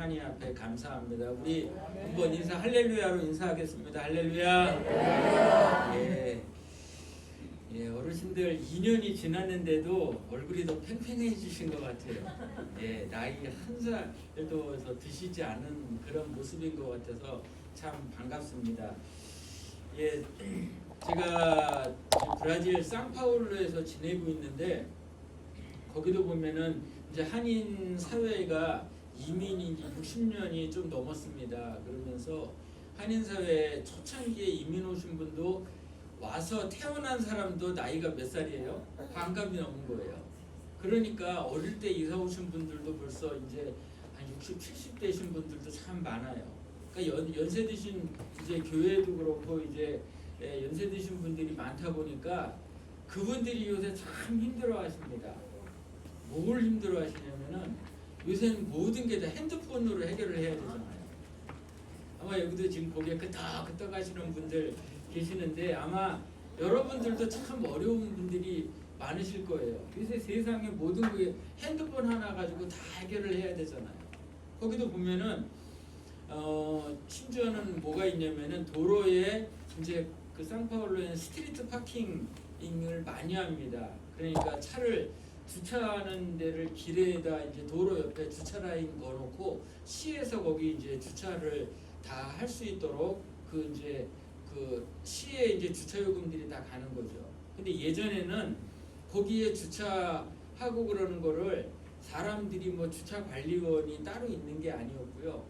하나님 앞에 감사합니다. 우리 한번 인사 할렐루야로 인사하겠습니다. 할렐루야. 예. 예, 어르신들 2년이 지났는데도 얼굴이 더 팽팽해지신 것 같아요. 예, 나이 1살도 더 드시지 않은 그런 모습인 것 같아서 참 반갑습니다. 예, 제가 브라질 상파울루에서 지내고 있는데 거기도 보면은 이제 한인 사회가 이민이 이제 60년이 좀 넘었습니다. 그러면서 한인 사회에 초창기에 이민 오신 분도 와서 태어난 사람도 나이가 몇 살이에요? 반갑이 넘은 거예요. 그러니까 어릴 때 이사 오신 분들도 벌써 이제 한 60, 70대신 분들도 참 많아요. 그러니까 연세 드신 이제 교회도 그렇고 이제 연세 드신 분들이 많다 보니까 그분들이 요새 참 힘들어하십니다. 뭘 힘들어하시냐면은 요새는 모든 게 다 핸드폰으로 해결을 해야 되잖아요. 아마 여기도 지금 고개 끄덕끄덕 하시는 분들 계시는데 아마 여러분들도 참 어려운 분들이 많으실 거예요. 요새 세상에 모든 게 핸드폰 하나 가지고 다 해결을 해야 되잖아요. 거기도 보면은 심지어는 뭐가 있냐면은 도로에 이제 그 상파울루에는 스트리트 파킹을 많이 합니다. 그러니까 차를 주차하는 데를 길에다 이제 도로 옆에 주차 라인 걸어놓고 시에서 거기 이제 주차를 다 할 수 있도록 그 이제 그 시에 이제 주차 요금들이 다 가는 거죠. 근데 예전에는 거기에 주차하고 그러는 거를 사람들이 뭐 주차 관리원이 따로 있는 게 아니었고요.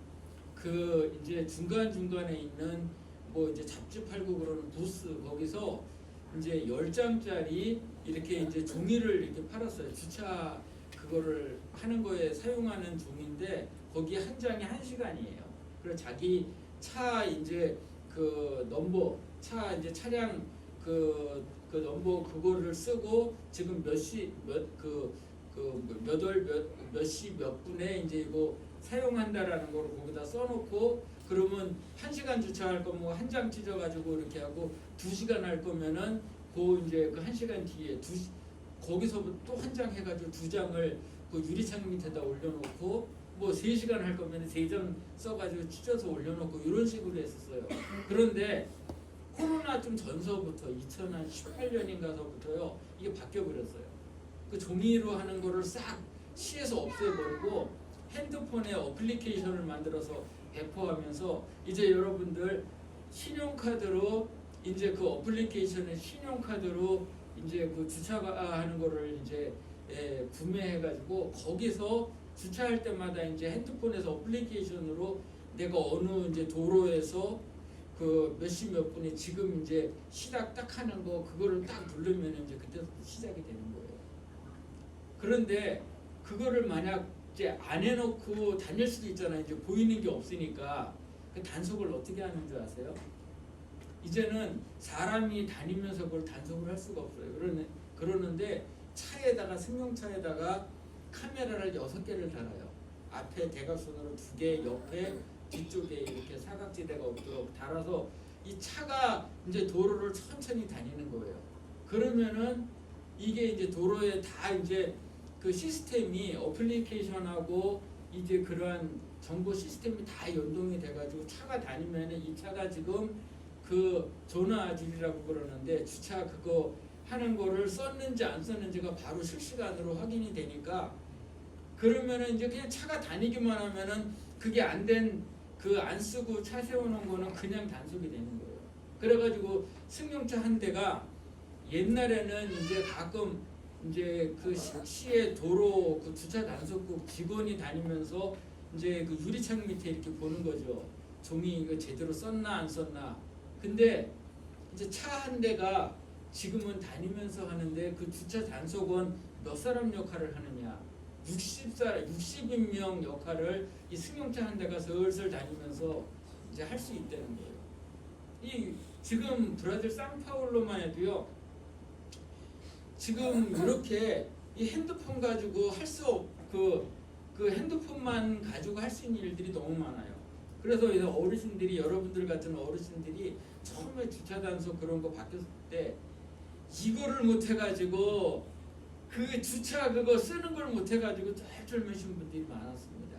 그 이제 중간중간에 있는 뭐 이제 잡지 팔고 그러는 부스 거기서 이제 10장짜리 이렇게 이제 종이를 이렇게 팔았어요. 주차 그거를 하는 거에 사용하는 종인데 거기 한 장이 1시간이에요. 그래서 자기 차 이제 그 넘버 차 이제 차량 그 넘버 그거를 쓰고 지금 몇 시 몇 시 몇 분에 이제 이거 사용한다라는 걸 거기다 써놓고 그러면 1시간 주차할 거면 한 장 찢어가지고 이렇게 하고 2시간 할 거면은 그 이제 그 1시간 뒤에 거기서 또 한 장 해가지고 2장을 그 유리창 밑에다 올려놓고 뭐 3시간 할 거면 3장 써가지고 찢어서 올려놓고 이런 식으로 했었어요. 그런데 코로나 좀 전서부터 2018년인가서부터요 이게 바뀌어 버렸어요. 그 종이로 하는 거를 싹 시에서 없애버리고 핸드폰에 어플리케이션을 만들어서 배포하면서 이제 여러분들 신용카드로 이제 그 어플리케이션에 신용카드로 이제 그 주차하는 거를 이제 구매해가지고 거기서 주차할 때마다 이제 핸드폰에서 어플리케이션으로 내가 어느 이제 도로에서 그 몇 시 몇 분에 지금 이제 시작 딱 하는 거 그거를 딱 누르면 이제 그때부터 시작이 되는 거예요. 그런데 그거를 만약 이제 안 해놓고 다닐 수도 있잖아요. 이제 보이는 게 없으니까 그 단속을 어떻게 하는 줄 아세요? 이제는 사람이 다니면서 그걸 단속을 할 수가 없어요. 그러는데 차에다가 승용차에다가 카메라를 6개를 달아요. 앞에 대각선으로 2개, 옆에 뒤쪽에 이렇게 사각지대가 없도록 달아서 이 차가 이제 도로를 천천히 다니는 거예요. 그러면은 이게 이제 도로에 다 이제 그 시스템이 어플리케이션하고 이제 그러한 정보 시스템이 다 연동이 돼가지고 차가 다니면은 이 차가 지금 그 조나아질이라고 그러는데 주차 그거 하는 거를 썼는지 안 썼는지가 바로 실시간으로 확인이 되니까 그러면은 이제 그냥 차가 다니기만 하면은 그게 안 된 그 안 쓰고 차 세워놓은 거는 그냥 단속이 되는 거예요. 그래가지고 승용차 한 대가 옛날에는 이제 가끔 이제 그 시의 도로 그 주차 단속국 직원이 다니면서 이제 그 유리창 밑에 이렇게 보는 거죠. 종이 이거 제대로 썼나 안 썼나. 근데 이제 차 한 대가 지금은 다니면서 하는데 그 주차 단속은 몇 사람 역할을 하느냐? 60명 역할을 이 승용차 한 대가 슬슬 다니면서 이제 할 수 있다는 거예요. 이 지금 브라질 상파울로만 해도요. 지금 이렇게 이 핸드폰 가지고 할 수 그 핸드폰만 가지고 할 수 있는 일들이 너무 많아요. 그래서 어르신들이 여러분들 같은 어르신들이 처음에 주차 단속 그런 거 바뀌었을 때 이거를 못 해가지고 그 주차 그거 쓰는 걸 못 해가지고 쩔쩔매신 분들이 많았습니다.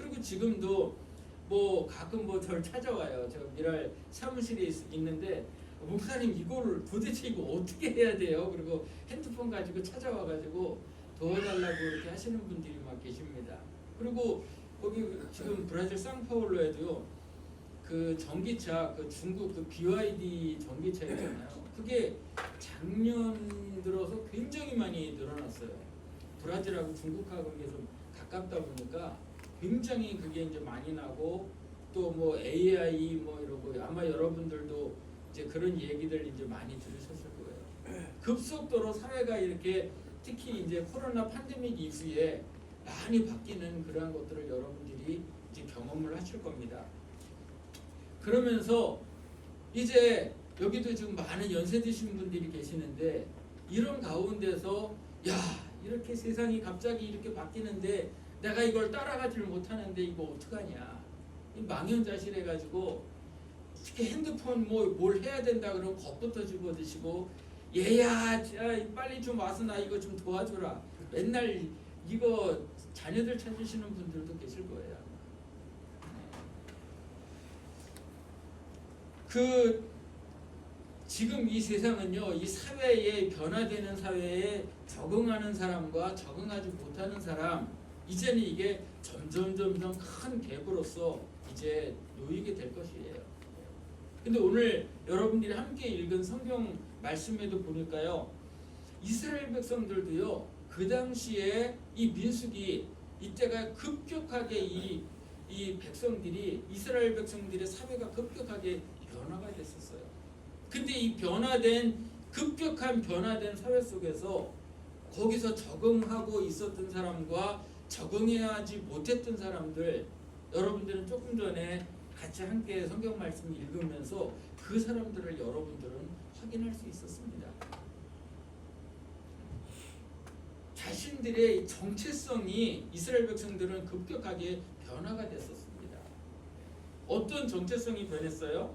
그리고 지금도 뭐 가끔 뭐 저를 찾아와요. 저 미랄 사무실에 있는데 목사님 이거를 도대체 이거 어떻게 해야 돼요? 그리고 핸드폰 가지고 찾아와가지고 도와달라고 이렇게 하시는 분들이 막 계십니다. 그리고 거기 지금 브라질 상파울로에도요 그 전기차 그 중국 그 BYD 전기차 있잖아요. 그게 작년 들어서 굉장히 많이 늘어났어요. 브라질하고 중국하고 이게 좀 가깝다 보니까 굉장히 그게 이제 많이 나고 또 뭐 AI 뭐 이러고 아마 여러분들도 이제 그런 얘기들 이제 많이 들으셨을 거예요. 급속도로 사회가 이렇게 특히 이제 코로나 팬데믹 이후에 많이 바뀌는 그러한 것들을 여러분들이 이제 경험을 하실 겁니다. 그러면서 이제 여기도 지금 많은 연세 드신 분들이 계시는데 이런 가운데서 야 이렇게 세상이 갑자기 이렇게 바뀌는데 내가 이걸 따라가지를 못하는데 이거 어떡하냐 망연자실해가지고 특히 핸드폰 뭐 뭘 해야 된다 그러면 겁부터 집어드시고 얘야 빨리 좀 와서 나 이거 좀 도와줘라 맨날 이거 자녀들 찾으시는 분들도 계실 거예요. 그 지금 이 세상은요 이 사회에 변화되는 사회에 적응하는 사람과 적응하지 못하는 사람 이제는 이게 점점 큰 갭으로서 이제 놓이게 될 것이에요. 근데 오늘 여러분들이 함께 읽은 성경 말씀에도 보니까요 이스라엘 백성들도요 그 당시에 이 민수기 이때가 급격하게 이 백성들이 이스라엘 백성들의 사회가 급격하게 변화가 됐었어요. 근데 이 급격한 변화된 사회 속에서 거기서 적응하고 있었던 사람과 적응해야지 못했던 사람들 여러분들은 조금 전에 같이 함께 성경 말씀을 읽으면서 그 사람들을 여러분들은 확인할 수 있었습니다. 자신들의 정체성이 이스라엘 백성들은 급격하게 변화가 됐었습니다. 어떤 정체성이 변했어요?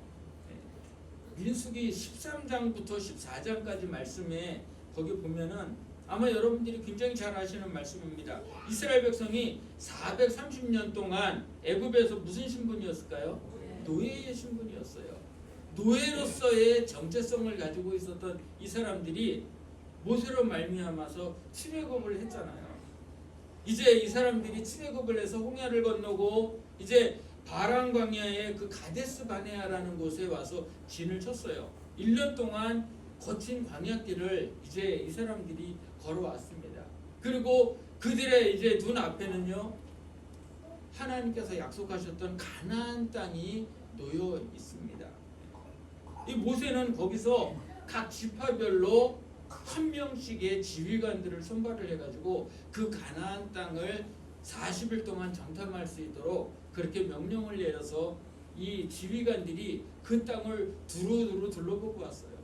민수기 13장부터 14장까지 말씀에 거기 보면은 아마 여러분들이 굉장히 잘 아시는 말씀입니다. 이스라엘 백성이 430년 동안 애굽에서 무슨 신분이었을까요? 노예의 신분이었어요. 노예로서의 정체성을 가지고 있었던 이 사람들이 모세로 말미암아서 출애굽을 했잖아요. 이제 이 사람들이 출애굽을 해서 홍해를 건너고 이제 바란 광야의 그 가데스 바네아라는 곳에 와서 진을 쳤어요. 1년 동안 거친 광야길을 이제 이 사람들이 걸어왔습니다. 그리고 그들의 이제 눈앞에는요 하나님께서 약속하셨던 가나안 땅이 놓여 있습니다. 이 모세는 거기서 각 지파별로 한 명씩의 지휘관들을 선발을 해가지고 그 가나안 땅을 40일 동안 정탐할 수 있도록 그렇게 명령을 내려서 이 지휘관들이 그 땅을 두루두루 둘러보고 왔어요.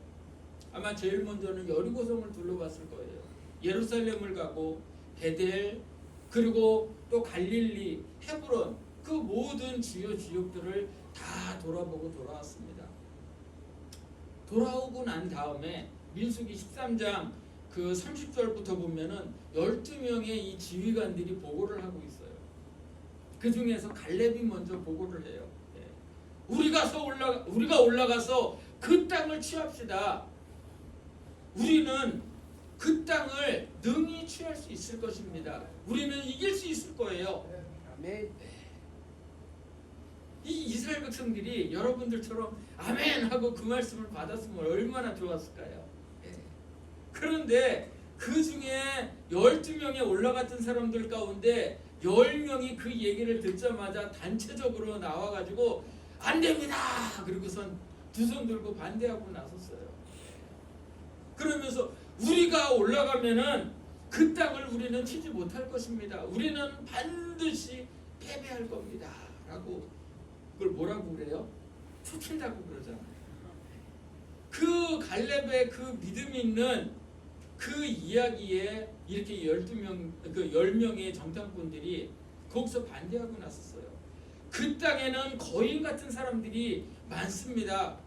아마 제일 먼저는 여리고성을 둘러봤을 거예요. 예루살렘을 가고 베델 그리고 또 갈릴리, 헤브론 그 모든 주요 지역들을 다 돌아보고 돌아왔습니다. 돌아오고 난 다음에 민수기 13장 그 30절부터 보면은 12명의 이 지휘관들이 보고를 하고 있어요. 그 중에서 갈렙이 먼저 보고를 해요. 우리가 올라가서 그 땅을 취합시다. 우리는 그 땅을 능히 취할 수 있을 것입니다. 우리는 이길 수 있을 거예요. 아멘. 이 이스라엘 백성들이 여러분들처럼 아멘 하고 그 말씀을 받았으면 얼마나 좋았을까요? 그런데 그 중에 12명에 올라갔던 사람들 가운데 10명이 그 얘기를 듣자마자 단체적으로 나와가지고 안 됩니다. 그리고선 두 손 들고 반대하고 나섰어요. 그러면서 우리가 올라가면은 그 땅을 우리는 치지 못할 것입니다. 우리는 반드시 패배할 겁니다. 라고 그걸 뭐라고 그래요? 초친다고 그러잖아요. 그 갈렙의 그 믿음 있는 그 이야기에 이렇게 10명의 정탐꾼들이 거기서 반대하고 나섰어요. 그 땅에는 거인 같은 사람들이 많습니다.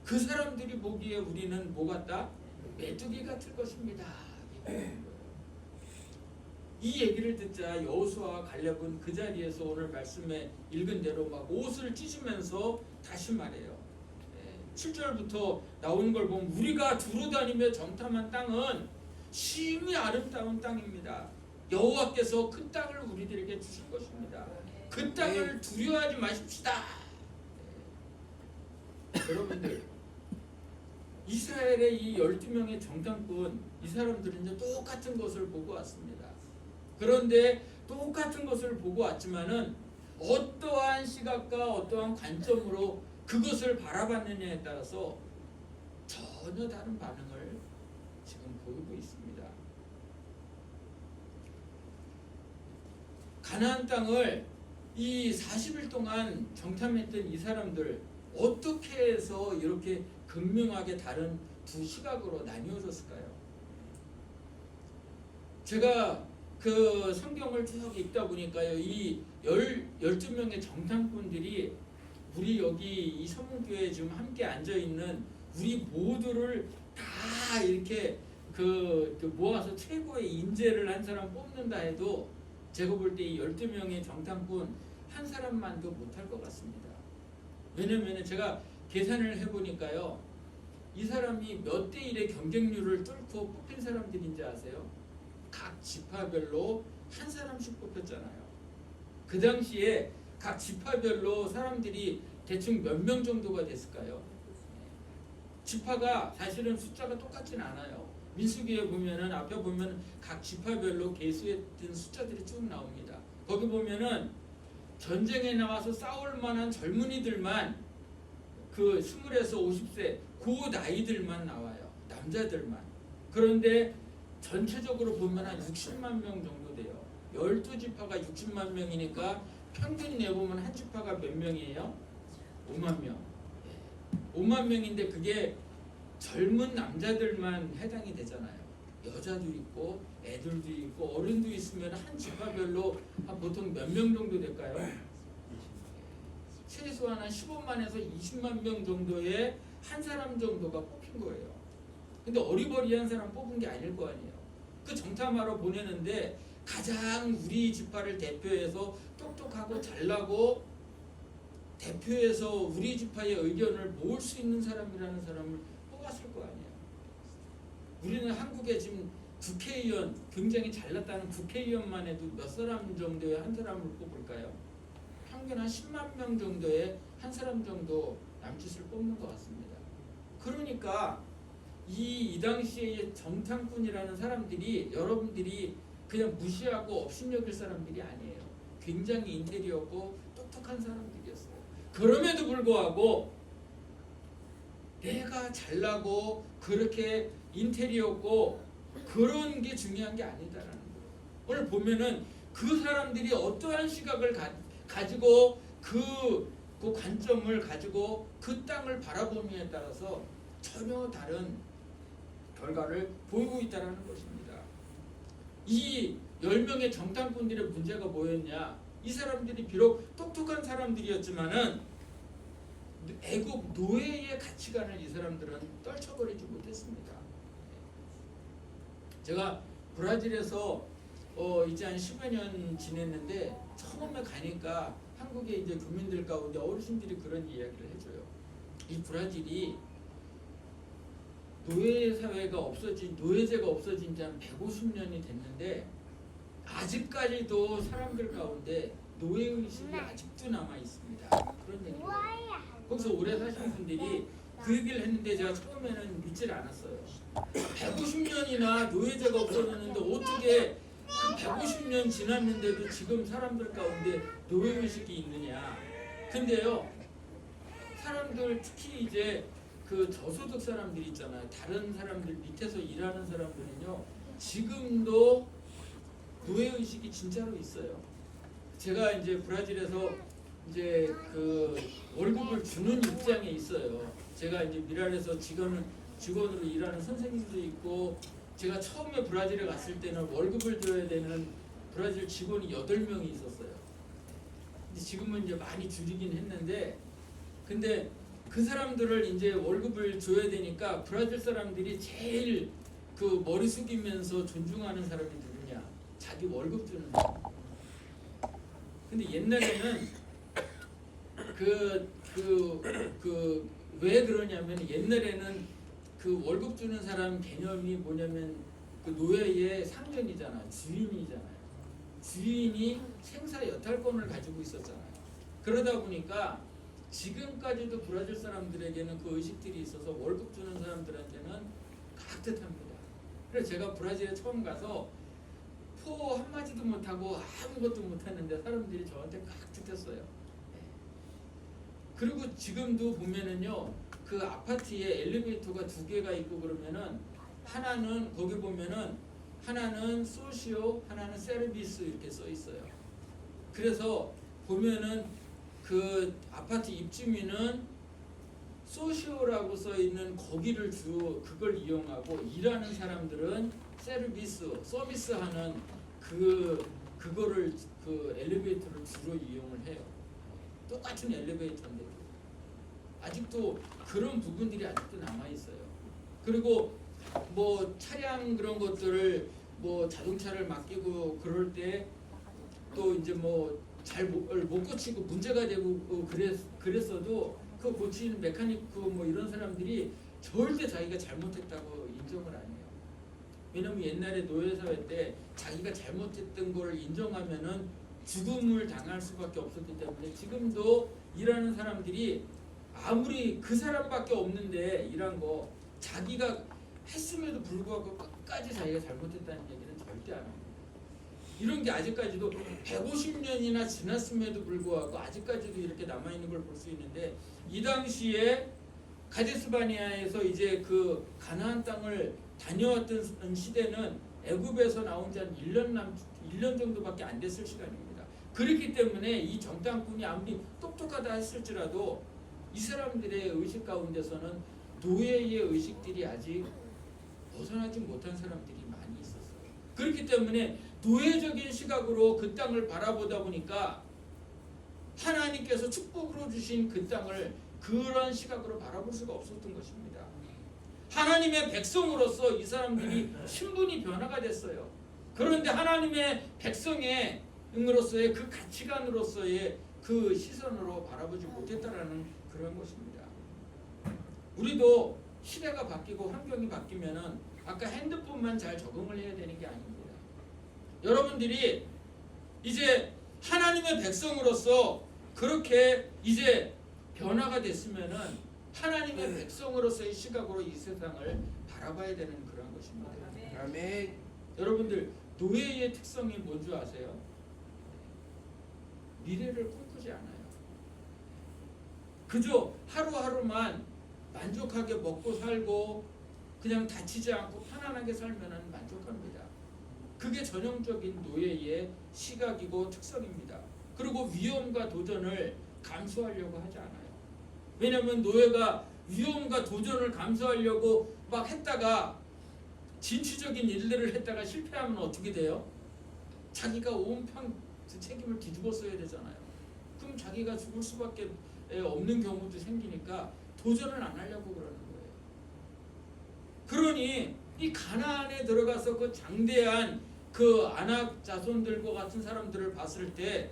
그 사람들이 보기에 우리는 뭐 같다? 메뚜기 같을 것입니다. 이 얘기를 듣자 여호수아와 갈렙은 그 자리에서 오늘 말씀에 읽은 대로 막 옷을 찢으면서 다시 말해요. 7절부터 나오는 걸 보면 우리가 두루 다니며 정탐한 땅은 심히 아름다운 땅입니다. 여호와께서 그 땅을 우리들에게 주신 것입니다. 그 땅을 두려워하지 마십시다. 여러분들, 이스라엘의 이 12명의 정탐꾼, 이 사람들은 똑같은 것을 보고 왔습니다. 그런데 똑같은 것을 보고 왔지만은 어떠한 시각과 어떠한 관점으로 그것을 바라봤느냐에 따라서 전혀 다른 반응을 지금 보이고 있습니다. 가나안 땅을 이 40일 동안 정탐했던 이 사람들 어떻게 해서 이렇게 극명하게 다른 두 시각으로 나뉘어졌을까요? 제가 그 성경을 쭉 읽다 보니까요, 이 12명의 정탐꾼들이 우리 여기 이 서문교회에 지금 함께 앉아있는 우리 모두를 다 이렇게 모아서 최고의 인재를 한 사람 뽑는다 해도 제가 볼 때 이 12명의 정탐꾼 한 사람만도 못할 것 같습니다. 왜냐면 제가 계산을 해보니까요, 이 사람이 몇 대 1의 경쟁률을 뚫고 뽑힌 사람들인지 아세요? 각 지파별로 한 사람씩 뽑혔잖아요. 그 당시에 각 지파별로 사람들이 대충 몇 명 정도가 됐을까요? 지파가 사실은 숫자가 똑같진 않아요. 민수기에 보면은 앞에 보면 각 지파별로 계수했던 숫자들이 쭉 나옵니다. 거기 보면은 전쟁에 나와서 싸울 만한 젊은이들만 그 20에서 50세 그 나이들만 나와요. 남자들만. 그런데 전체적으로 보면 한 60만 명 정도 돼요. 12지파가 60만 명이니까 평균 내보면 한 지파가 몇 명이에요? 5만 명. 5만 명인데 그게 젊은 남자들만 해당이 되잖아요. 여자도 있고 애들도 있고 어른도 있으면 한 지파별로 한 보통 몇 명 정도 될까요? 최소한 한 15만에서 20만 명 정도의 한 사람 정도가 뽑힌 거예요. 근데 어리버리한 사람 뽑은 게 아닐 거 아니에요. 그 정탐하러 보내는데 가장 우리 지파를 대표해서 똑똑하고 잘나고 대표해서 우리 지파의 의견을 모을 수 있는 사람이라는 사람을 뽑았을 거 아니에요. 우리는 한국에 지금 국회의원, 굉장히 잘났다는 국회의원만 해도 몇 사람 정도의 한 사람을 뽑을까요? 평균 한 10만 명 정도의 한 사람 정도 남짓을 뽑는 것 같습니다. 그러니까 이 당시에 정탐꾼이라는 사람들이 여러분들이 그냥 무시하고 업신여길 사람들이 아니에요. 굉장히 인테리어고 똑똑한 사람들이었어요. 그럼에도 불구하고 내가 잘나고 그렇게 인테리어고 그런 게 중요한 게 아니다라는 거예요. 오늘 보면은 그 사람들이 어떠한 시각을 가지고 그 관점을 가지고 그 땅을 바라보느냐에 따라서 전혀 다른 결과를 보이고 있다는 것입니다. 이 10명의 정탐꾼들의 문제가 뭐였냐? 이 사람들이 비록 똑똑한 사람들이었지만은 애국 노예의 가치관을 이 사람들은 떨쳐버리지 못했습니다. 제가 브라질에서 이제 한 10여 년 지냈는데 처음에 가니까 한국의 이제 교민들 가운데 어르신들이 그런 이야기를 해줘요. 이 브라질이 노예사회가 노예제가 없어진 지 한 150년이 됐는데 아직까지도 사람들 가운데 노예의식이 아직도 남아 있습니다. 그런 얘기를 해요. 거기서 오래 사신 분들이 그 얘기를 했는데 제가 처음에는 믿질 않았어요. 150년이나 노예제가 없어졌는데 어떻게 그 150년 지났는데도 지금 사람들 가운데 노예의식이 있느냐. 근데요, 사람들 특히 이제 그 저소득 사람들 있잖아요. 다른 사람들 밑에서 일하는 사람들은요, 지금도 노예의식이 진짜로 있어요. 제가 이제 브라질에서 이제 그 월급을 주는 입장에 있어요. 제가 이제 미랄에서 직원으로 일하는 선생님도 있고, 제가 처음에 브라질에 갔을 때는 월급을 줘야 되는 브라질 직원이 8명이 있었어요. 근데 지금은 이제 많이 줄이긴 했는데, 근데 그 사람들을 이제 월급을 줘야 되니까 브라질 사람들이 제일 그 머리 숙이면서 존중하는 사람이 누구냐? 자기 월급 주는 사람. 근데 옛날에는 왜 그러냐면 옛날에는 그 월급 주는 사람 개념이 뭐냐면 그 노예의 상전이잖아, 주인이잖아요. 주인이 생사 여탈권을 가지고 있었잖아요. 그러다 보니까 지금까지도 브라질 사람들에게는 그 의식들이 있어서 월급 주는 사람들한테는 깍듯합니다. 그래서 제가 브라질에 처음 가서 포 한마디도 못하고 아무것도 못했는데 사람들이 저한테 깍듯했어요. 그리고 지금도 보면은요, 그 아파트에 엘리베이터가 2개가 있고 그러면은 하나는 거기 보면은 하나는 소시오, 하나는 서비스 이렇게 써 있어요. 그래서 보면은 그 아파트 입주민은 소시오라고 써 있는 거기를 그걸 이용하고 일하는 사람들은 서비스하는 그거를 그 엘리베이터를 주로 이용을 해요. 똑같은 엘리베이터인데도 아직도 그런 부분들이 아직도 남아 있어요. 그리고 뭐 차량 그런 것들을 뭐 자동차를 맡기고 그럴 때 또 이제 뭐 잘 못 고치고 문제가 되고 그랬어도 그 고치는 메카니크 뭐 이런 사람들이 절대 자기가 잘못했다고 인정을 안 해요. 왜냐면 옛날에 노예사회 때 자기가 잘못했던 걸 인정하면은 죽음을 당할 수밖에 없었기 때문에 지금도 일하는 사람들이 아무리 그 사람밖에 없는데 일한 거 자기가 했음에도 불구하고 끝까지 자기가 잘못했다는 얘기는 절대 안 합니다. 이런 게 아직까지도 150년이나 지났음에도 불구하고 아직까지도 이렇게 남아있는 걸 볼 수 있는데 이 당시에 가데스바니아에서 이제 그 가나안 땅을 다녀왔던 시대는 애굽에서 나온 지 한 1년 정도밖에 안 됐을 시간입니다. 그렇기 때문에 이 정탐꾼이 아무리 똑똑하다 했을지라도 이 사람들의 의식 가운데서는 노예의 의식들이 아직 벗어나지 못한 사람들이 많이 있었어요. 그렇기 때문에 노예적인 시각으로 그 땅을 바라보다 보니까 하나님께서 축복으로 주신 그 땅을 그런 시각으로 바라볼 수가 없었던 것입니다. 하나님의 백성으로서 이 사람들이 신분이 변화가 됐어요. 그런데 하나님의 백성의 으로서의 그 가치관으로서의 그 시선으로 바라보지 못했다라는 그런 것입니다. 우리도 시대가 바뀌고 환경이 바뀌면은 아까 핸드폰만 잘 적응을 해야 되는 게 아닙니다. 여러분들이 이제 하나님의 백성으로서 그렇게 이제 변화가 됐으면은 하나님의 백성으로서의 시각으로 이 세상을 바라봐야 되는 그런 것입니다. 아멘. 여러분들 노예의 특성이 뭔지 아세요? 미래를 꿈꾸지 않아요. 그저 하루하루만 만족하게 먹고 살고 그냥 다치지 않고 편안하게 살면 만족합니다. 그게 전형적인 노예의 시각이고 특성입니다. 그리고 위험과 도전을 감수하려고 하지 않아요. 왜냐하면 노예가 위험과 도전을 감수하려고 막 했다가 진취적인 일들을 했다가 실패하면 어떻게 돼요? 자기가 온편 책임을 뒤집어 써야 되잖아요. 그럼 자기가 죽을 수밖에 없는 경우도 생기니까 도전을 안 하려고 그러는 거예요. 그러니 이 가나안에 들어가서 그 장대한 그 아낙 자손들과 같은 사람들을 봤을 때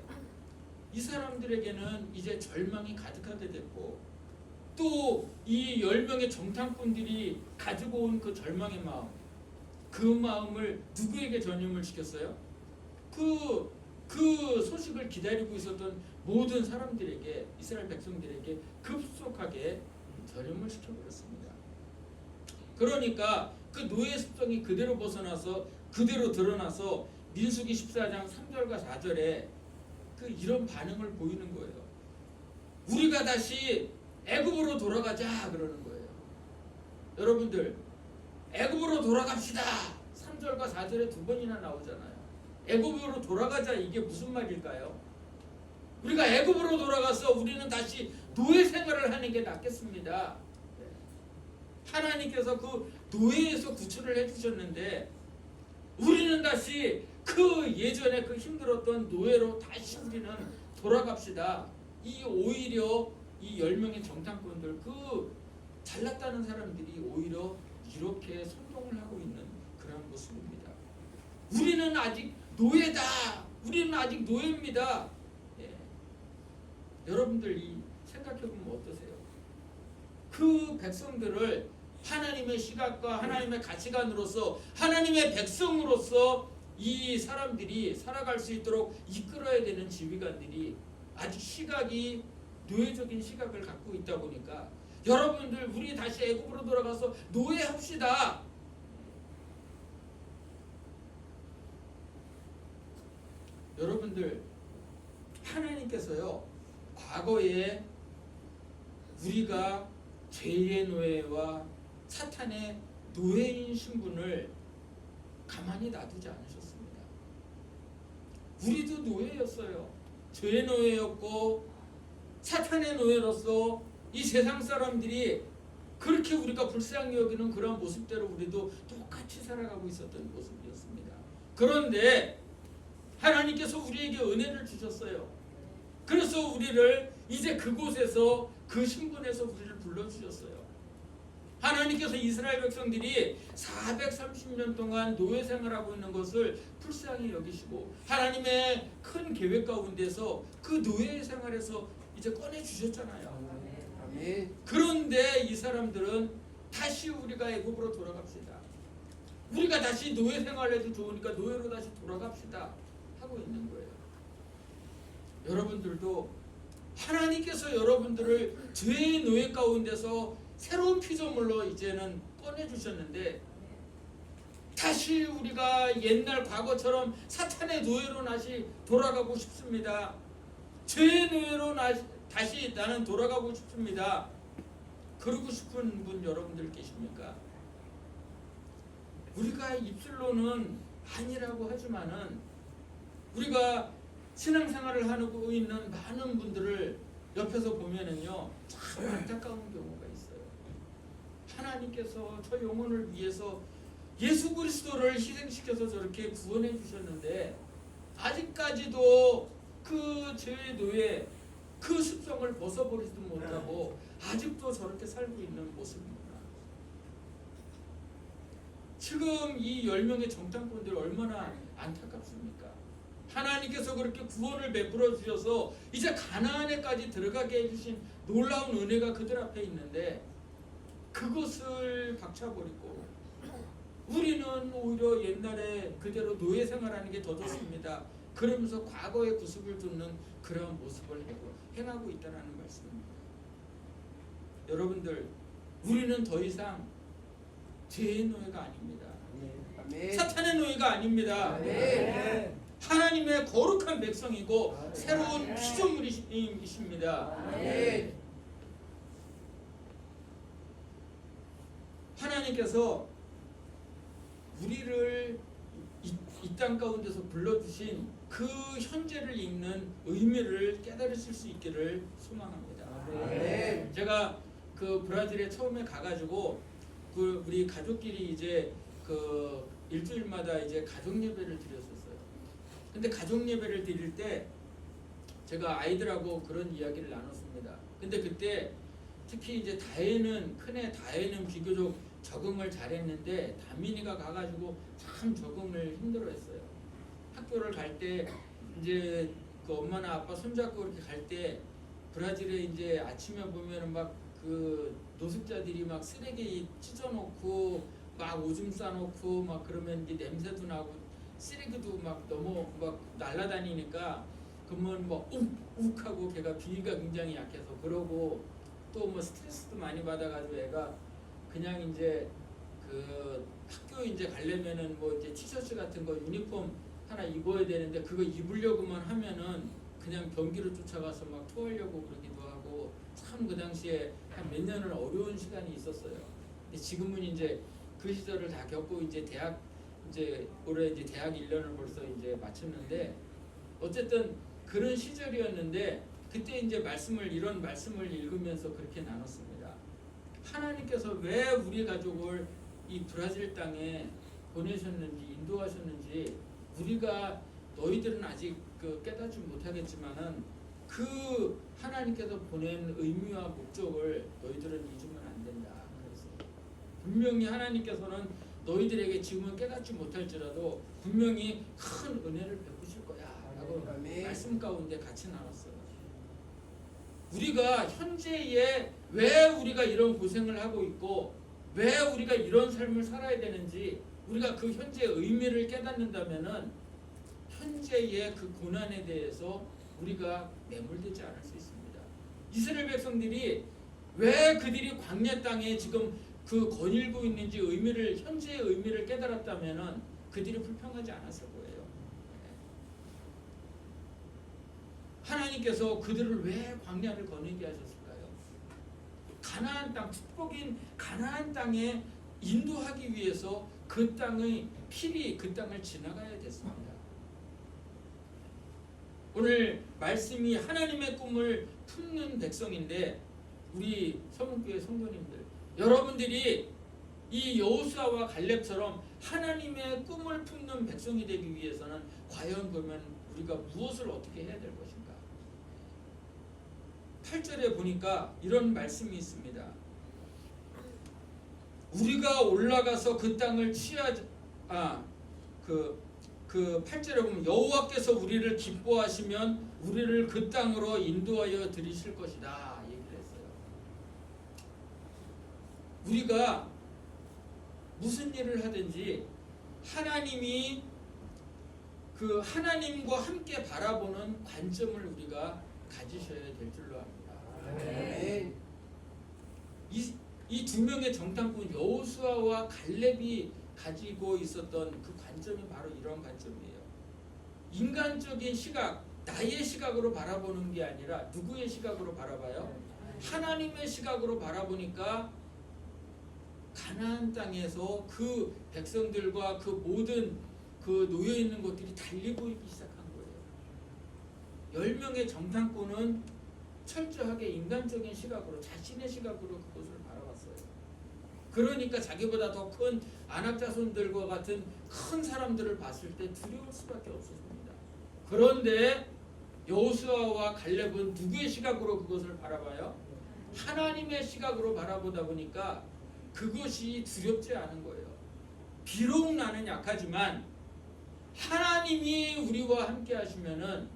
이 사람들에게는 이제 절망이 가득하게 됐고 또 이 10명의 정탐꾼들이 가지고 온 그 절망의 마음, 그 마음을 누구에게 전염을 시켰어요? 그 소식을 기다리고 있었던 모든 사람들에게, 이스라엘 백성들에게 급속하게 전염을 시켜버렸습니다. 그러니까 그 노예 습성이 그대로 벗어나서 그대로 드러나서 민수기 14장 3절과 4절에 그 이런 반응을 보이는 거예요. 우리가 다시 애굽으로 돌아가자 그러는 거예요. 여러분들 애굽으로 돌아갑시다. 3절과 4절에 2번이나 나오잖아요. 애굽으로 돌아가자 이게 무슨 말일까요? 우리가 애굽으로 돌아가서 우리는 다시 노예 생활을 하는 게 낫겠습니다. 하나님께서 그 노예에서 구출을 해주셨는데 우리는 다시 그 예전에 그 힘들었던 노예로 다시 우리는 돌아갑시다. 이 오히려 이 10명의 정탐꾼들 그 잘났다는 사람들이 오히려 이렇게 선동을 하고 있는 그런 모습입니다. 우리는 아직 노예다. 우리는 아직 노예입니다. 예. 여러분들 생각해보면 어떠세요? 그 백성들을 하나님의 시각과 하나님의 가치관으로서 하나님의 백성으로서 이 사람들이 살아갈 수 있도록 이끌어야 되는 지휘관들이 아직 시각이 노예적인 시각을 갖고 있다 보니까 여러분들 우리 다시 애굽으로 돌아가서 노예합시다. 여러분들 하나님께서요 과거에 우리가 죄의 노예와 사탄의 노예인 신분을 가만히 놔두지 않으셨습니다. 우리도 노예였어요. 죄의 노예였고 사탄의 노예로서 이 세상 사람들이 그렇게 우리가 불쌍히 여기는 그런 모습대로 우리도 똑같이 살아가고 있었던 모습이었습니다. 그런데 하나님께서 우리에게 은혜를 주셨어요. 그래서 우리를 이제 그곳에서 그 신분에서 우리를 불러주셨어요. 하나님께서 이스라엘 백성들이 430년 동안 노예 생활하고 있는 것을 불쌍히 여기시고 하나님의 큰 계획 가운데서 그 노예 생활에서 이제 꺼내주셨잖아요. 그런데 이 사람들은 다시 우리가 애굽으로 돌아갑시다. 우리가 다시 노예 생활해도 좋으니까 노예로 다시 돌아갑시다 하고 있는 거예요. 여러분들도 하나님께서 여러분들을 죄의 노예 가운데서 새로운 피조물로 이제는 꺼내주셨는데 다시 우리가 옛날 과거처럼 사탄의 노예로 다시 돌아가고 싶습니다. 죄의 노예로 다시 나는 돌아가고 싶습니다. 그러고 싶은 분 여러분들 계십니까? 우리가 입술로는 아니라고 하지만은 우리가 신앙생활을 하고 있는 많은 분들을 옆에서 보면은요 참 안타까운 경우가 있어요. 하나님께서 저 영혼을 위해서 예수 그리스도를 희생시켜서 저렇게 구원해 주셨는데 아직까지도 그 죄의 노예 그 습성을 벗어버리지도 못하고 아직도 저렇게 살고 있는 모습입니다. 지금 이 10명의 정탐꾼들 얼마나 안타깝습니까? 하나님께서 그렇게 구원을 베풀어 주셔서 이제 가나안에까지 들어가게 해주신 놀라운 은혜가 그들 앞에 있는데 그것을 박차버리고 우리는 오히려 옛날에 그대로 노예 생활하는 게 더 좋습니다. 그러면서 과거의 구습을 돋는 그런 모습을 행하고 있다는 말씀입니다. 여러분들 우리는 더 이상 죄의 노예가 아닙니다. 사탄의 노예가 아닙니다. 하나님의 거룩한 백성이고 새로운 피조물이십니다. 하나님께서 우리를 이 땅 가운데서 불러주신 그 현재를 읽는 의미를 깨달으실 수 있기를 소망합니다. 제가 그 브라질에 처음에 가가지고 그 우리 가족끼리 이제 그 일주일마다 이제 가족 예배를 드렸었어요. 근데 가족 예배를 드릴 때 제가 아이들하고 그런 이야기를 나눴습니다. 근데 그때 특히 이제 다혜는 큰애 다혜는 비교적 적응을 잘했는데 다민이가 가가지고 참 적응을 힘들어했어요. 학교를 갈 때 이제 그 엄마나 아빠 손잡고 이렇게 갈 때 브라질에 이제 아침에 보면은 막 그 노숙자들이 막 쓰레기 찢어놓고 막 오줌 싸놓고 막 그러면 이제 냄새도 나고 쓰레기도 막 너무 막 날아다니니까 그러면 뭐 욱욱하고 걔가 비위가 굉장히 약해서 그러고 또 뭐 스트레스도 많이 받아가지고 애가 그냥 이제 그 학교 이제 가려면은 뭐 이제 티셔츠 같은 거 유니폼 하나 입어야 되는데 그거 입으려고만 하면은 그냥 변기로 쫓아가서 막 토하려고 그러기도 하고 참 그 당시에 한 몇 년은 어려운 시간이 있었어요. 근데 지금은 이제 그 시절을 다 겪고 이제 대학 이제 올해 이제 대학 1년을 벌써 이제 마쳤는데 어쨌든 그런 시절이었는데 그때 이제 이런 말씀을 읽으면서 그렇게 나눴습니다. 하나님께서 왜 우리 가족을 이 브라질 땅에 보내셨는지 인도하셨는지 우리가 너희들은 아직 그 깨닫지 못하겠지만은 그 하나님께서 보낸 의미와 목적을 너희들은 잊으면 안 된다. 그래서 분명히 하나님께서는 너희들에게 지금은 깨닫지 못할지라도 분명히 큰 은혜를 베푸실 거야 라고 말씀 가운데 같이 나눴어요. 우리가 현재에 왜 우리가 이런 고생을 하고 있고 왜 우리가 이런 삶을 살아야 되는지 우리가 그 현재의 의미를 깨닫는다면은 현재의 그 고난에 대해서 우리가 매몰되지 않을 수 있습니다. 이스라엘 백성들이 왜 그들이 광야 땅에 지금 그 거닐고 있는지 현재의 의미를 깨달았다면은 그들이 불평하지 않았을 거예요. 하나님께서 그들을 왜 광야를 거니게 하셨을까요? 가나안 땅, 축복인 가나안 땅에 인도하기 위해서 그 땅의 필히 그 땅을 지나가야 됐습니다. 오늘 말씀이 하나님의 꿈을 품는 백성인데 우리 서문교회 성도님들 여러분들이 이 여호수아와 갈렙처럼 하나님의 꿈을 품는 백성이 되기 위해서는 과연 그러면 우리가 무엇을 어떻게 해야 될 것인가? 8절에 보니까 이런 말씀이 있습니다. 우리가 올라가서 그 땅을 그 8절에 보면 여호와께서 우리를 기뻐하시면 우리를 그 땅으로 인도하여 드리실 것이다 얘기를 했어요. 우리가 무슨 일을 하든지 하나님이 그 하나님과 함께 바라보는 관점을 우리가 가지셔야 될 줄로 압니다. 네. 이 두 명의 정탐꾼 여호수아와 갈렙이 가지고 있었던 그 관점이 바로 이런 관점이에요. 인간적인 시각, 나의 시각으로 바라보는 게 아니라 누구의 시각으로 바라봐요? 하나님의 시각으로 바라보니까 가나안 땅에서 그 백성들과 그 모든 그 놓여 있는 것들이 달리 보이기 시작한 거예요. 10명의 정탐꾼은 철저하게 인간적인 시각으로 자신의 시각으로 그것을 바라봤어요. 그러니까 자기보다 더 큰 아낙 자손들과 같은 큰 사람들을 봤을 때 두려울 수밖에 없었습니다. 그런데 여호수아와 갈렙은 누구의 시각으로 그것을 바라봐요? 하나님의 시각으로 바라보다 보니까 그것이 두렵지 않은 거예요. 비록 나는 약하지만 하나님이 우리와 함께 하시면은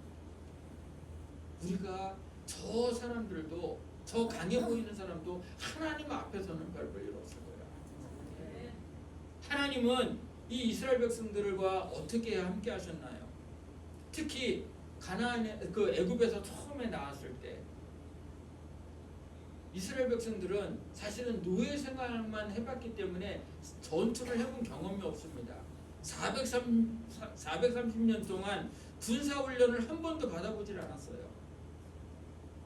우리가 저 사람들도 저 강해 보이는 사람도 하나님 앞에서는 별 볼 일 없을 거예요. 하나님은 이 이스라엘 백성들과 어떻게 함께 하셨나요? 특히 가나안에 그 애굽에서 처음에 나왔을 때 이스라엘 백성들은 사실은 노예 생활만 해봤기 때문에 전투를 해본 경험이 없습니다. 430년 동안 군사훈련을 한 번도 받아보질 않았어요.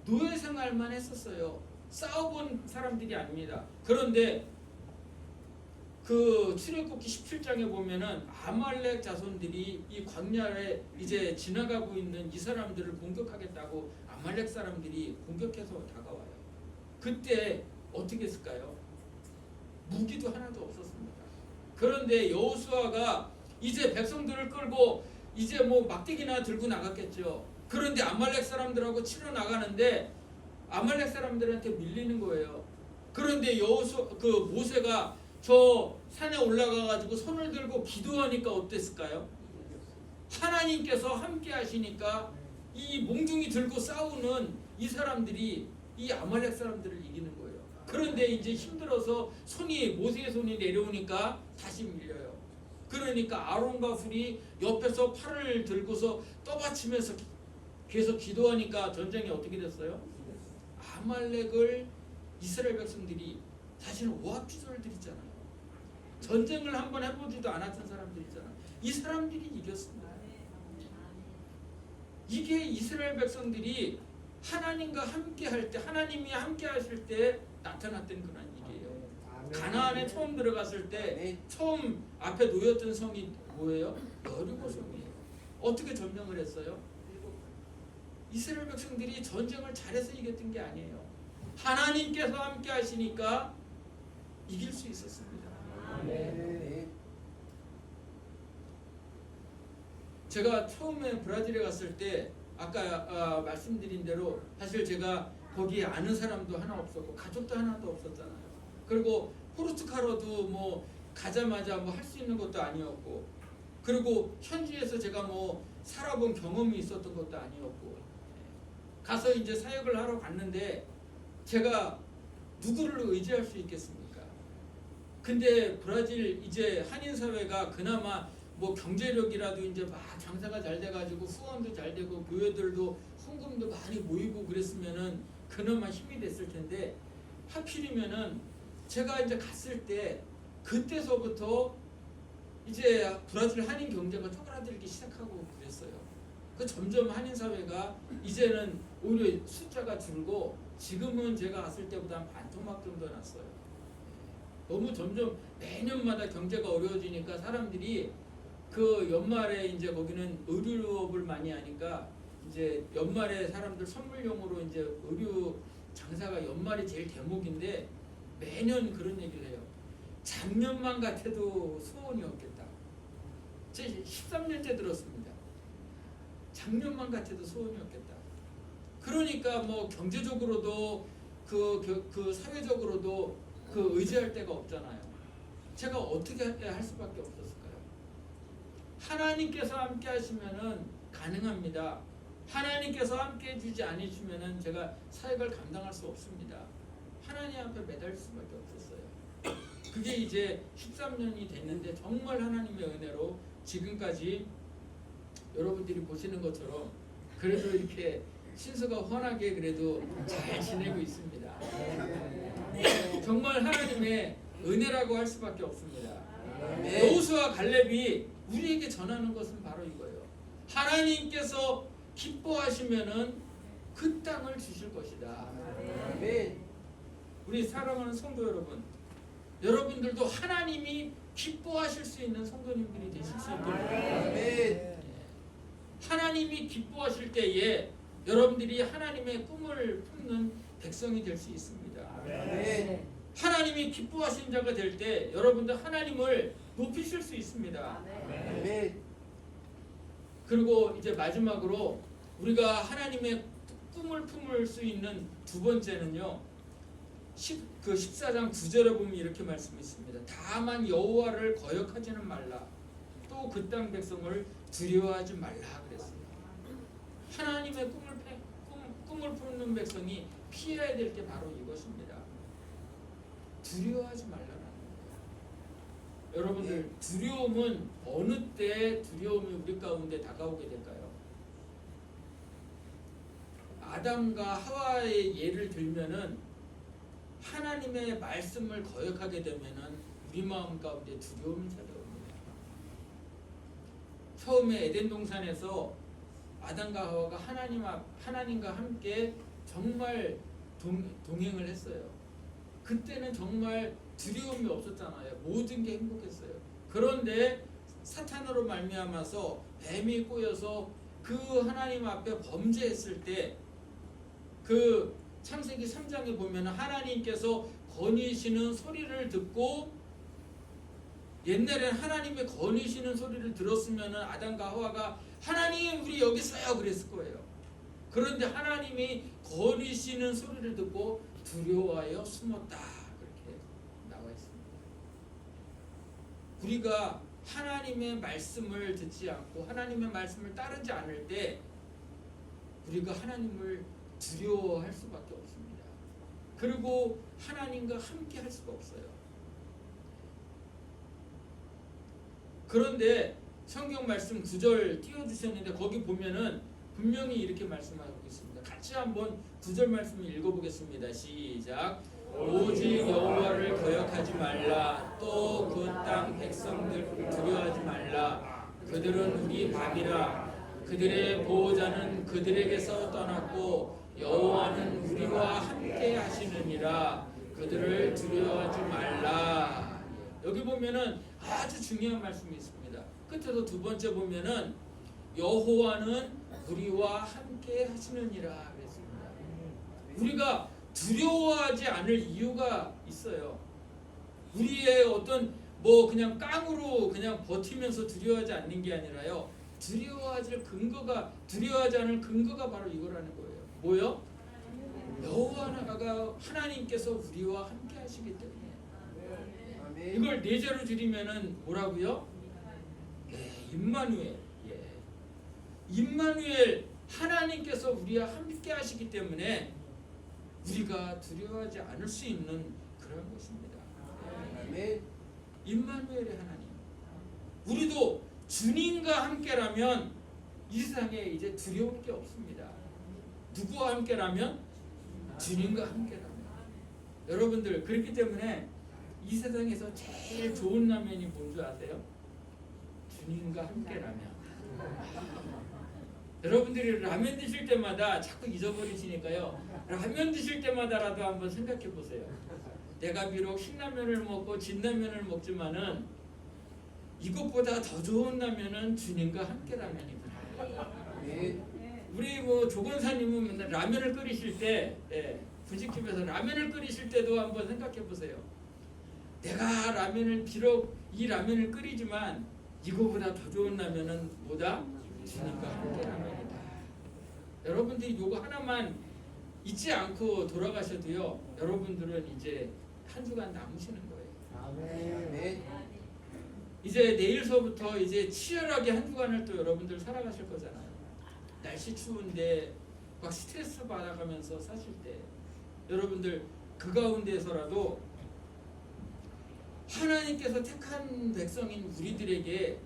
노예 생활만 했었어요. 싸워본 사람들이 아닙니다. 그런데 그 출애굽기 17장에 보면은 아말렉 자손들이 이 광야에 이제 지나가고 있는 이 사람들을 공격하겠다고 아말렉 사람들이 공격해서 다가와요. 그때 어떻게 했을까요? 무기도 하나도 없었습니다. 그런데 여호수아가 이제 백성들을 끌고 이제 뭐 막대기나 들고 나갔겠죠. 그런데 아말렉 사람들하고 치러 나가는데 아말렉 사람들한테 밀리는 거예요. 그런데 모세가 저 산에 올라가 가지고 손을 들고 기도하니까 어땠을까요? 하나님께서 함께 하시니까 이 몽둥이 들고 싸우는 이 사람들이 이 아말렉 사람들을 이기는 거예요. 그런데 이제 힘들어서 모세의 손이 내려오니까 다시 밀려요. 그러니까 아론과 훌이 옆에서 팔을 들고서 떠받치면서 계속 기도하니까 전쟁이 어떻게 됐어요? 아말렉을 이스라엘 백성들이 사실은 오합지졸들이잖아요. 전쟁을 한번 해보지도 않았던 사람들이잖아요. 이 사람들이 이겼습니다. 이게 이스라엘 백성들이 하나님과 함께 할 때, 하나님이 함께 하실 때 나타났던 그런 일이에요. 가나안에 처음 들어갔을 때 처음 앞에 놓였던 성이 뭐예요? 여리고 성이에요. 어떻게 전쟁을 했어요? 이스라엘 백성들이 전쟁을 잘해서 이겼던 게 아니에요. 하나님께서 함께 하시니까 이길 수 있었습니다. 제가 처음에 브라질에 갔을 때 아까 말씀드린 대로 사실 제가 거기에 아는 사람도 하나 없었고 가족도 하나도 없었잖아요. 그리고 포르투갈어도 뭐 가자마자 뭐 할 수 있는 것도 아니었고, 그리고 현지에서 제가 뭐 살아본 경험이 있었던 것도 아니었고, 가서 이제 사역을 하러 갔는데 제가 누구를 의지할 수 있겠습니까? 근데 브라질 이제 한인 사회가 그나마 뭐 경제력이라도 이제 막 장사가 잘 돼가지고 후원도 잘 되고 교회들도 헌금도 많이 모이고 그랬으면은 그나마 힘이 됐을 텐데, 하필이면은 제가 이제 갔을 때 그때서부터 이제 브라질 한인 경제가 쪼그라들기 시작하고 그랬어요. 그 점점 한인 사회가 이제는 오히려 숫자가 줄고 지금은 제가 갔을 때보다 한 반토막 정도 났어요. 너무 점점 매년마다 경제가 어려워지니까 사람들이 그 연말에 이제 거기는 의류업을 많이 하니까 이제 연말에 사람들 선물용으로 이제 의류 장사가 연말이 제일 대목인데 매년 그런 얘기를 해요. 작년만 같아도 소원이 없겠다. 제 13년째 들었습니다. 작년만 같아도 소원이 없겠다. 그러니까 뭐 경제적으로도 그 사회적으로도 그 의지할 데가 없잖아요. 제가 어떻게 할 수밖에 없었을까요? 하나님께서 함께 하시면은 가능합니다. 하나님께서 함께 해주지 않으시면은 제가 사역을 감당할 수 없습니다. 하나님 앞에 매달릴 수밖에 없었어요. 그게 이제 13년이 됐는데 정말 하나님의 은혜로 지금까지 여러분들이 보시는 것처럼 그래도 이렇게 신수가 훤하게 그래도 잘 지내고 있습니다. 정말 하나님의 은혜라고 할 수밖에 없습니다. 여호수아 갈렙이 우리에게 전하는 것은 바로 이거예요. 하나님께서 기뻐하시면은 그 땅을 주실 것이다. 우리 사랑하는 성도 여러분, 여러분들도 하나님이 기뻐하실 수 있는 성도님들이 되실 수 있도록 하나님이 기뻐하실 때에 여러분들이 하나님의 꿈을 품는 백성이 될 수 있습니다. 하나님이 기뻐하신 자가 될 때 여러분들 하나님을 높이실 수 있습니다. 그리고 이제 마지막으로 우리가 하나님의 꿈을 품을 수 있는 두 번째는요, 14장 9절에 보면 이렇게 말씀했습니다. 다만 여호와를 거역하지는 말라. 또 그 땅 백성을 두려워하지 말라 그랬어요. 하나님의 꿈을 품는 백성이 피해야 될 게 바로 이것입니다. 두려워하지 말라는 거예요. 여러분들 두려움은 어느 때 두려움이 우리 가운데 다가오게 될까요? 아담과 하와의 예를 들면은 하나님의 말씀을 거역하게 되면은 우리 마음 가운데 두려움이 찾아옵니다. 처음에 에덴 동산에서 아담과 하와가 하나님과 함께 정말 동행을 했어요. 그때는 정말 두려움이 없었잖아요. 모든 게 행복했어요. 그런데 사탄으로 말미암아서 뱀이 꼬여서 그 하나님 앞에 범죄했을 때 그 창세기 3장에 보면 하나님께서 거니시는 소리를 듣고, 옛날에는 하나님의 거니시는 소리를 들었으면 아담과 하와가 하나님 우리 여기 있어요 그랬을 거예요. 그런데 하나님이 거니시는 소리를 듣고 두려워하여 숨었다 그렇게 나와 있습니다. 우리가 하나님의 말씀을 듣지 않고 하나님의 말씀을 따르지 않을 때 우리가 하나님을 두려워할 수밖에 없습니다. 그리고 하나님과 함께 할 수가 없어요. 그런데 성경 말씀 9절 띄워주셨는데 거기 보면은 분명히 이렇게 말씀하고 있습니다. 같이 한번 9절 말씀을 읽어보겠습니다. 시작. 오직 여호와를 거역하지 말라. 또 그 땅 백성들 두려워하지 말라. 그들은 우리 밥이라. 그들의 보호자는 그들에게서 떠났고 여호와는 우리와 함께 하시느니라. 그들을 두려워하지 말라. 여기 보면은 아주 중요한 말씀이 있습니다. 끝에도 두 번째 보면은 여호와는 우리와 함께 하시느니라 그랬습니다. 우리가 두려워하지 않을 이유가 있어요. 우리의 어떤 뭐 그냥 깡으로 그냥 버티면서 두려워하지 않는 게 아니라요. 두려워하지 않을 근거가 바로 이거라는 거예요. 뭐요? 여호와가 하나님께서 우리와 함께 하시기 때문에. 이걸 네자로 줄이면은 뭐라고요? 네, 임마누엘. 예. 임마누엘, 하나님께서 우리와 함께 하시기 때문에 우리가 두려워하지 않을 수 있는 그런 것입니다. 네. 임마누엘의 하나님. 우리도 주님과 함께라면 이 세상에 이제 두려울 게 없습니다. 누구와 함께라면? 주님과 함께라면. 여러분들, 그렇기 때문에 이 세상에서 제일 좋은 라면이 뭔 줄 아세요? 주님과 함께라면. 여러분들이 라면 드실 때마다 자꾸 잊어버리시니까요, 라면 드실 때마다라도 한번 생각해 보세요. 내가 비록 신라면을 먹고 진라면을 먹지만은 이것보다 더 좋은 라면은 주님과 함께 라면이구나. 우리 뭐 조건사님은 맨날 라면을 끓이실 때, 분식집에서 라면을 끓이실 때도 한번 생각해 보세요. 내가 라면을 비록 이 라면을 끓이지만 이거보다 더 좋은 라면은 뭐다? 주님과 함께 라면이다. 여러분들이 요거 하나만 잊지 않고 돌아가셔도요, 여러분들은 이제 한 주간 남으시는 거예요. 아멘. 이제 내일서부터 이제 치열하게 한 주간을 또 여러분들 살아가실 거잖아요. 날씨 추운데 막 스트레스 받아가면서 사실 때 여러분들 그 가운데서라도 하나님께서 택한 백성인 우리들에게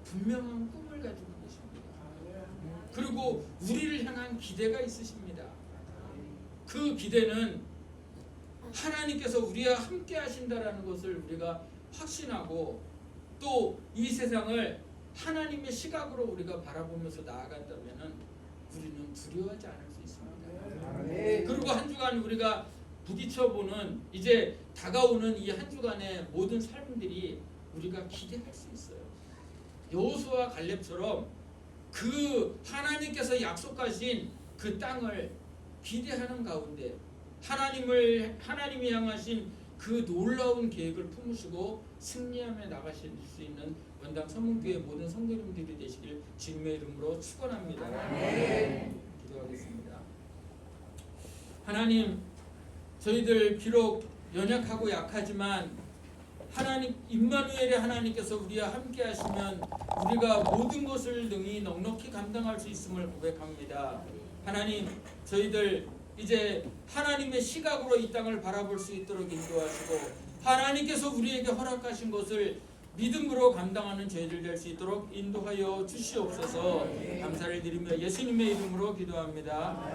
분명한 꿈을 가지고 계십니다. 그리고 우리를 향한 기대가 있으십니다. 그 기대는 하나님께서 우리와 함께 하신다라는 것을 우리가 확신하고 또 이 세상을 하나님의 시각으로 우리가 바라보면서 나아간다면 우리는 두려워하지 않을 수 있습니다. 그리고 한 주간 우리가 부딪혀보는 이제 다가오는 이 한 주간의 모든 삶들이 우리가 기대할 수 있어요. 여호수아와 갈렙처럼 그 하나님께서 약속하신 그 땅을 기대하는 가운데 하나님이 향하신 그 놀라운 계획을 품으시고 승리하며 나가실 수 있는 원당 선문교회 모든 성도님들이 되시길 주님의 이름으로 축원합니다. 기도하겠습니다. 하나님, 저희들 비록 연약하고 약하지만 하나님, 임마누엘의 하나님께서 우리와 함께 하시면 우리가 모든 것을 능히 넉넉히 감당할 수 있음을 고백합니다. 하나님, 저희들 이제 하나님의 시각으로 이 땅을 바라볼 수 있도록 인도하시고 하나님께서 우리에게 허락하신 것을 믿음으로 감당하는 저희들 될 수 있도록 인도하여 주시옵소서. 감사를 드리며 예수님의 이름으로 기도합니다.